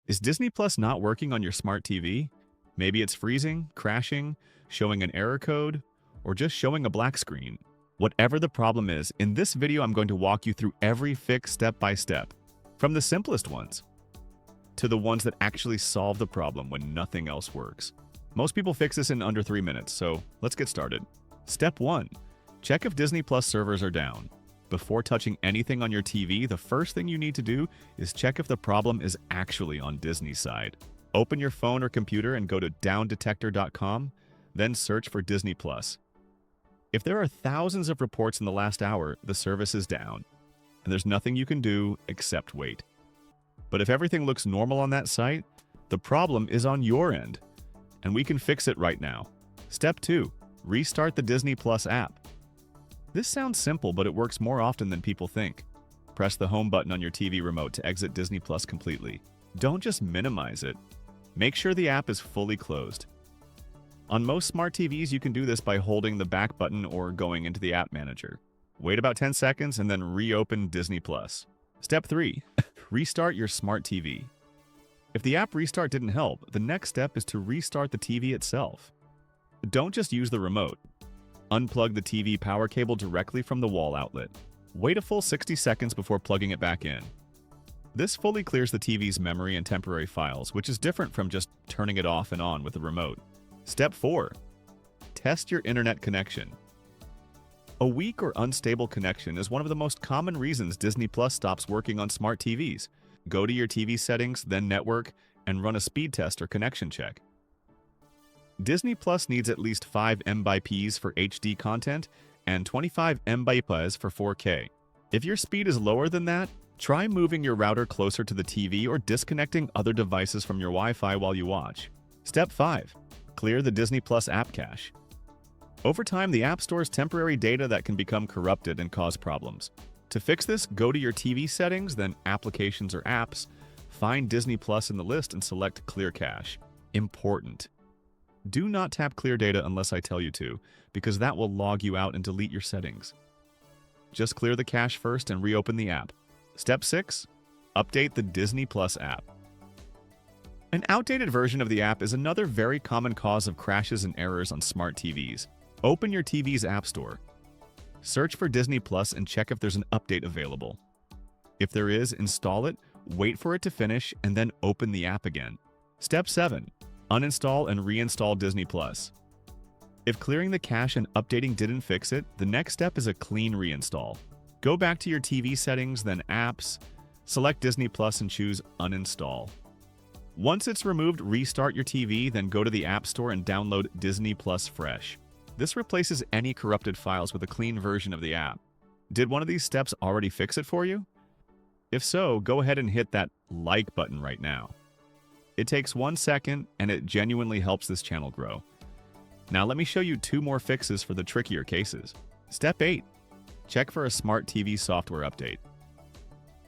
Is Disney Plus not working on your smart TV? Maybe it's freezing, crashing, showing an error code, or just showing a black screen. Whatever the problem is, in this video I'm going to walk you through every fix step by step, from the simplest ones to the ones that actually solve the problem when nothing else works. Most people fix this in under 3 minutes, so let's get started. Step 1. Check if Disney Plus servers are down. Before touching anything on your TV, the first thing you need to do is check if the problem is actually on Disney's side. Open your phone or computer and go to downdetector.com, then search for Disney Plus. If there are thousands of reports in the last hour, the service is down, and there's nothing you can do except wait. But if everything looks normal on that site, the problem is on your end, and we can fix it right now. Step 2. Restart the Disney Plus app. This sounds simple, but it works more often than people think. Press the home button on your TV remote to exit Disney Plus completely. Don't just minimize it. Make sure the app is fully closed. On most smart TVs, you can do this by holding the back button or going into the app manager. Wait about 10 seconds and then reopen Disney Plus. Step 3. Restart your smart TV. If the app restart didn't help, the next step is to restart the TV itself. Don't just use the remote. Unplug the TV power cable directly from the wall outlet. Wait a full 60 seconds before plugging it back in. This fully clears the TV's memory and temporary files, which is different from just turning it off and on with the remote. Step 4. Test your internet connection. A weak or unstable connection is one of the most common reasons Disney Plus stops working on smart TVs. Go to your TV settings, then network, and run a speed test or connection check. Disney Plus needs at least 5 Mbps for HD content and 25 Mbps for 4K. If your speed is lower than that, try moving your router closer to the TV or disconnecting other devices from your Wi-Fi while you watch. Step 5. Clear the Disney Plus app cache. Over time, the app stores temporary data that can become corrupted and cause problems. To fix this, go to your TV settings, then Applications or Apps, find Disney Plus in the list and select Clear Cache. Important. Do not tap Clear Data unless I tell you to, because that will log you out and delete your settings. Just clear the cache first and reopen the app. Step 6. Update the Disney Plus app. An outdated version of the app is another very common cause of crashes and errors on smart TVs. Open your TV's App Store. Search for Disney Plus and check if there's an update available. If there is, install it, wait for it to finish, and then open the app again. Step 7. Uninstall and reinstall Disney Plus. If clearing the cache and updating didn't fix it, the next step is a clean reinstall. Go back to your TV settings, then Apps, select Disney Plus and choose Uninstall. Once it's removed, restart your TV, then go to the App Store and download Disney Plus Fresh. This replaces any corrupted files with a clean version of the app. Did one of these steps already fix it for you? If so, go ahead and hit that like button right now. It takes 1 second and it genuinely helps this channel grow. Now let me show you 2 more fixes for the trickier cases. Step 8. Check for a smart TV software update.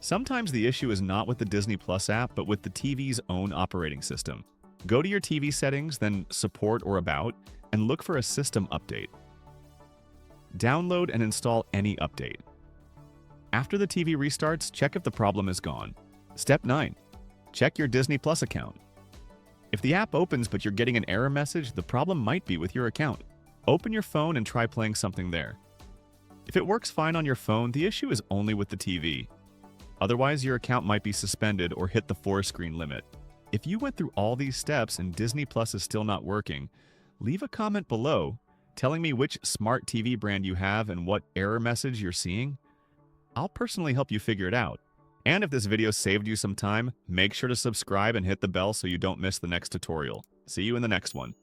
Sometimes the issue is not with the Disney Plus app, but with the TV's own operating system. Go to your TV settings, then Support or About, and look for a system update. Download and install any update. After the TV restarts, check if the problem is gone. Step 9. Check your Disney Plus account. If the app opens but you're getting an error message, the problem might be with your account. Open your phone and try playing something there. If it works fine on your phone, the issue is only with the TV. Otherwise, your account might be suspended or hit the 4-screen limit. If you went through all these steps and Disney Plus is still not working, leave a comment below telling me which smart TV brand you have and what error message you're seeing. I'll personally help you figure it out. And if this video saved you some time, make sure to subscribe and hit the bell so you don't miss the next tutorial. See you in the next one.